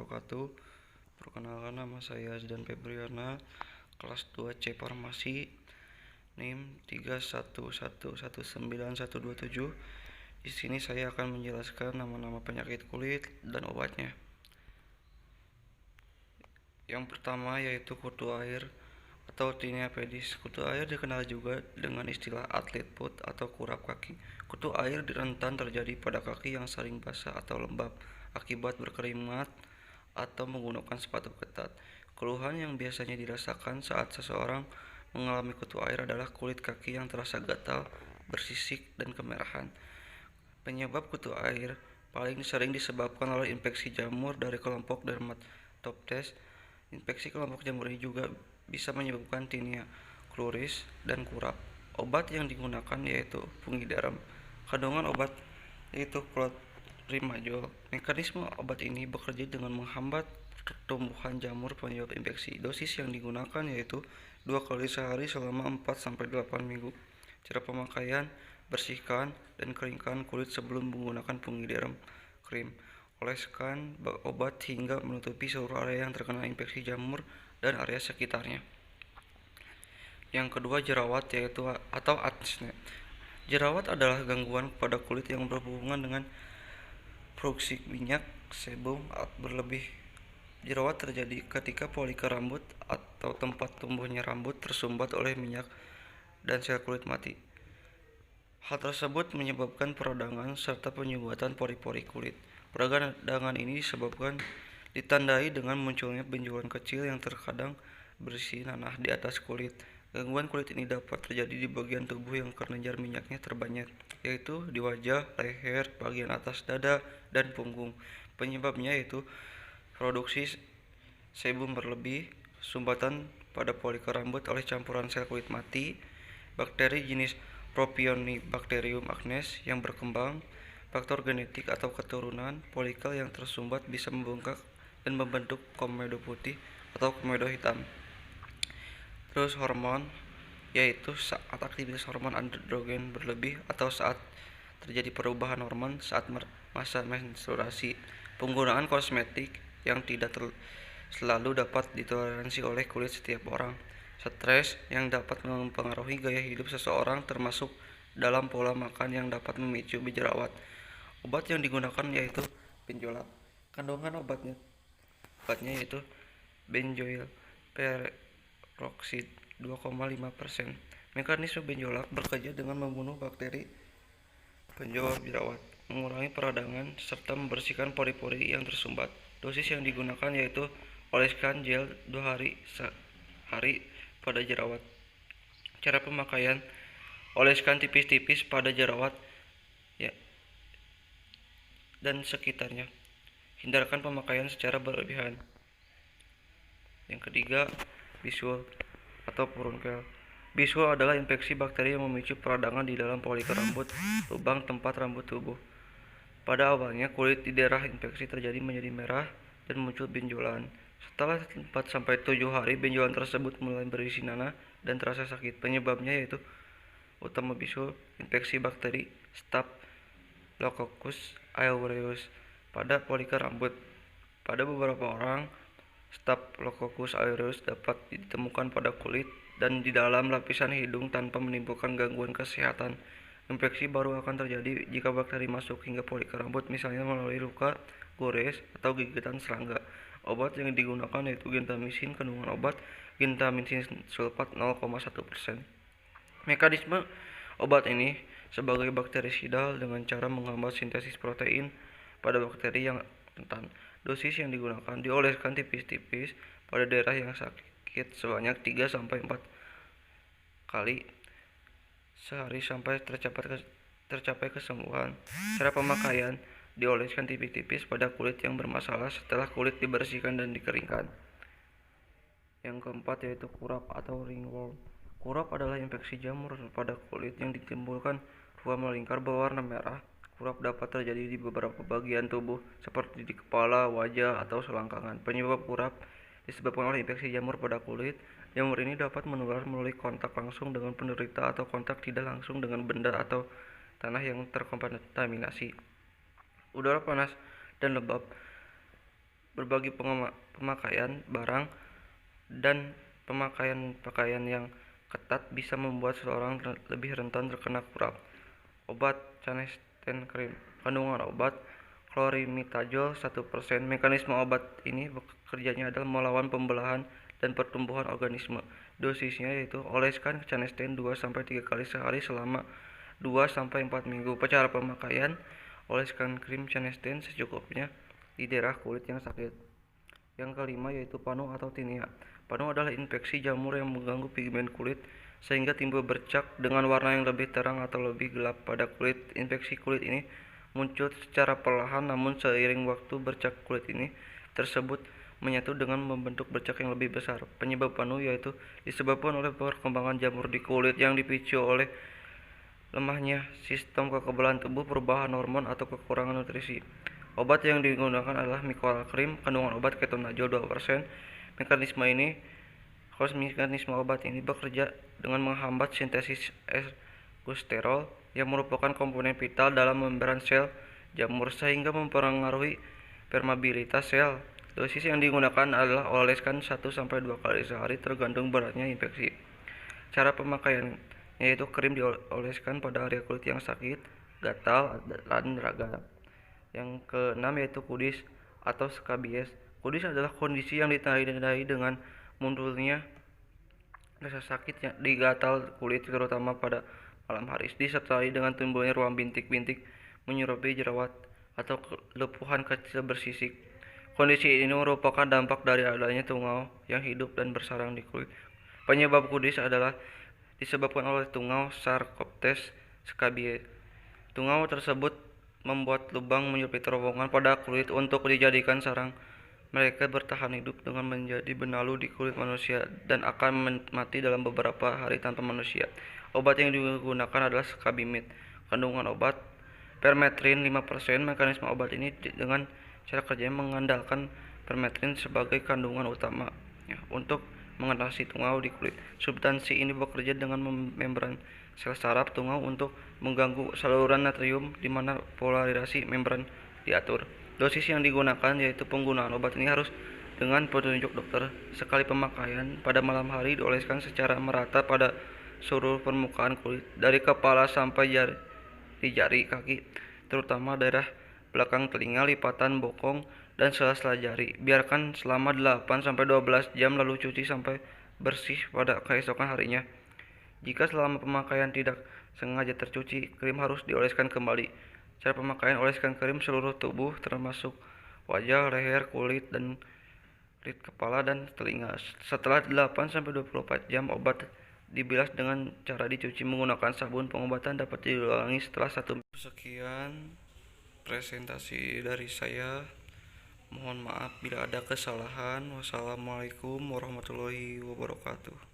wabarakatuh. Perkenalkan, nama saya Azdan Febriana, kelas 2C Farmasi, NIM 31119127. Di sini saya akan menjelaskan nama-nama penyakit kulit dan obatnya. Yang pertama yaitu kutu air atau tinea pedis. Kutu air dikenal juga dengan istilah atlet foot atau kurap kaki. Kutu air rentan terjadi pada kaki yang sering basah atau lembab akibat berkeringat atau menggunakan sepatu ketat. Keluhan yang biasanya dirasakan saat seseorang mengalami kutu air adalah kulit kaki yang terasa gatal, bersisik, dan kemerahan. Penyebab kutu air paling sering disebabkan oleh infeksi jamur dari kelompok Dermatoptes. Infeksi kelompok jamur ini juga bisa menyebabkan tinea cruris dan kurap. Obat yang digunakan yaitu Pungiderm. Kandungan obat yaitu clotrimazole. Mekanisme obat ini bekerja dengan menghambat pertumbuhan jamur penyebab infeksi. Dosis yang digunakan yaitu 2 kali sehari selama 4-8 minggu. Cara pemakaian: bersihkan dan keringkan kulit sebelum menggunakan Pungiderm krim. Oleskan obat hingga menutupi seluruh area yang terkena infeksi jamur dan area sekitarnya. Yang kedua, jerawat atau acne. Jerawat adalah gangguan pada kulit yang berhubungan dengan produksi minyak sebum berlebih. Jerawat terjadi ketika folikel rambut atau tempat tumbuhnya rambut tersumbat oleh minyak dan sel kulit mati. Hal tersebut menyebabkan peradangan serta penyumbatan pori-pori kulit. Peradangan ini ditandai dengan munculnya benjolan kecil yang terkadang berisi nanah di atas kulit. Gangguan kulit ini dapat terjadi di bagian tubuh yang kelenjar minyaknya terbanyak, yaitu di wajah, leher, bagian atas dada, dan punggung. Penyebabnya yaitu produksi sebum berlebih, sumbatan pada folikel rambut oleh campuran sel kulit mati, bakteri jenis Propionibacterium acnes yang berkembang, faktor genetik atau keturunan. Folikel yang tersumbat bisa membengkak dan membentuk komedo putih atau komedo hitam. Terus hormon, yaitu saat aktivitas hormon androgen berlebih atau saat terjadi perubahan hormon saat masa menstruasi. Penggunaan kosmetik yang tidak selalu dapat ditoleransi oleh kulit setiap orang. Stres yang dapat mempengaruhi gaya hidup seseorang, termasuk dalam pola makan yang dapat memicu jerawat. Obat yang digunakan yaitu benzoat. Kandungan obatnya yaitu benzoyl peroxide 2,5%. Mekanisme benzoat bekerja dengan membunuh bakteri penyebab jerawat, mengurangi peradangan, serta membersihkan pori-pori yang tersumbat. Dosis yang digunakan yaitu oleskan gel 2 hari sehari pada jerawat. Cara pemakaian: oleskan tipis-tipis pada jerawat dan sekitarnya. Hindarkan pemakaian secara berlebihan. Yang ketiga, bisul atau furunkel. Bisul adalah infeksi bakteri yang memicu peradangan di dalam folikel rambut, lubang tempat rambut tubuh. Pada awalnya, kulit di daerah infeksi menjadi merah dan muncul benjolan. Setelah 4-7 hari, benjolan tersebut mulai berisi nanah dan terasa sakit. Penyebabnya yaitu utama bisul, infeksi bakteri Staphylococcus aureus pada folikel rambut. Pada beberapa orang, Staphylococcus aureus dapat ditemukan pada kulit dan di dalam lapisan hidung tanpa menimbulkan gangguan kesehatan. Infeksi baru akan terjadi jika bakteri masuk hingga folikel rambut, misalnya melalui luka, gores, atau gigitan serangga. Obat yang digunakan yaitu gentamicin. Kandungan obat: gentamicin sulfat 0,1%. Mekanisme obat ini sebagai bakterisidal dengan cara menghambat sintesis protein pada bakteri yang rentan. Dosis yang digunakan: dioleskan tipis-tipis pada daerah yang sakit sebanyak 3-4 kali sehari sampai tercapai kesembuhan. Cara pemakaian: dioleskan tipis-tipis pada kulit yang bermasalah setelah kulit dibersihkan dan dikeringkan. Yang keempat yaitu kurap atau ringworm. Kurap adalah infeksi jamur pada kulit yang ditimbulkan ruam melingkar berwarna merah. Kurap dapat terjadi di beberapa bagian tubuh seperti di kepala, wajah, atau selangkangan. Penyebab kurap disebabkan oleh infeksi jamur pada kulit. Jamur ini dapat menular melalui kontak langsung dengan penderita atau kontak tidak langsung dengan benda atau tanah yang terkontaminasi. Udara panas dan lembab Berbagi pemakaian barang dan pemakaian pakaian yang ketat bisa membuat seseorang lebih rentan terkena kurap. Obat Canesten Cream. Kandungan obat chlorimitajol 1%. Mekanisme obat ini bekerjanya adalah melawan pembelahan dan pertumbuhan organisme. Dosisnya yaitu oleskan Canesten 2-3 kali sehari selama 2-4 minggu. Cara pemakaian: oleskan krim Canesten secukupnya di daerah kulit yang sakit. Yang kelima yaitu panu atau tinea. Panu adalah infeksi jamur yang mengganggu pigmen kulit sehingga timbul bercak dengan warna yang lebih terang atau lebih gelap pada kulit. Infeksi kulit ini muncul secara perlahan, namun seiring waktu bercak kulit ini tersebut menyatu dengan membentuk bercak yang lebih besar. Penyebab panu yaitu disebabkan oleh perkembangan jamur di kulit yang dipicu oleh lemahnya sistem kekebalan tubuh, perubahan hormon, atau kekurangan nutrisi. Obat yang digunakan adalah Micoal Cream. Kandungan obat ketonazol 2%. Mekanisme obat ini bekerja dengan menghambat sintesis ergosterol yang merupakan komponen vital dalam membran sel jamur sehingga mempengaruhi permeabilitas sel. Dosis yang digunakan adalah oleskan 1-2 kali sehari tergantung beratnya infeksi. Cara pemakaian yaitu krim dioleskan pada area kulit yang sakit, gatal, dan radang. Yang keenam yaitu kudis atau skabies. Kudis adalah kondisi yang ditandai dengan munculnya rasa sakit di gatal kulit terutama pada malam hari, disertai dengan timbulnya ruam bintik-bintik menyerupai jerawat atau kelupuhan kecil bersisik. Kondisi ini merupakan dampak dari adanya tungau yang hidup dan bersarang di kulit. Penyebab kudis adalah disebabkan oleh tungau Sarcoptes scabiei. Tungau tersebut membuat lubang menyerupai terowongan pada kulit untuk dijadikan sarang. Mereka bertahan hidup dengan menjadi benalu di kulit manusia dan akan mati dalam beberapa hari tanpa manusia. Obat yang digunakan adalah Scabimid. Kandungan obat permetrin 5%. Mekanisme obat ini dengan cara kerjanya mengandalkan permetrin sebagai kandungan utama untuk mengatasi tungau di kulit. Substansi ini bekerja dengan membran sel saraf tungau untuk mengganggu saluran natrium di mana polarisasi membran diatur. Dosis yang digunakan yaitu penggunaan obat ini harus dengan petunjuk dokter. Sekali pemakaian pada malam hari dioleskan secara merata pada seluruh permukaan kulit dari kepala sampai jari kaki, terutama daerah belakang telinga, lipatan bokong, dan sela-sela jari. Biarkan selama 8-12 jam lalu cuci sampai bersih pada keesokan harinya. Jika selama pemakaian tidak sengaja tercuci, krim harus dioleskan kembali. Cara pemakaian: oleskan krim seluruh tubuh termasuk wajah, leher, kulit kepala dan telinga. Setelah 8-24 jam, obat dibilas dengan cara dicuci menggunakan sabun. Pengobatan dapat diulangi setelah 1 minggu. Sekian presentasi dari saya. Mohon maaf bila ada kesalahan. Wassalamualaikum warahmatullahi wabarakatuh.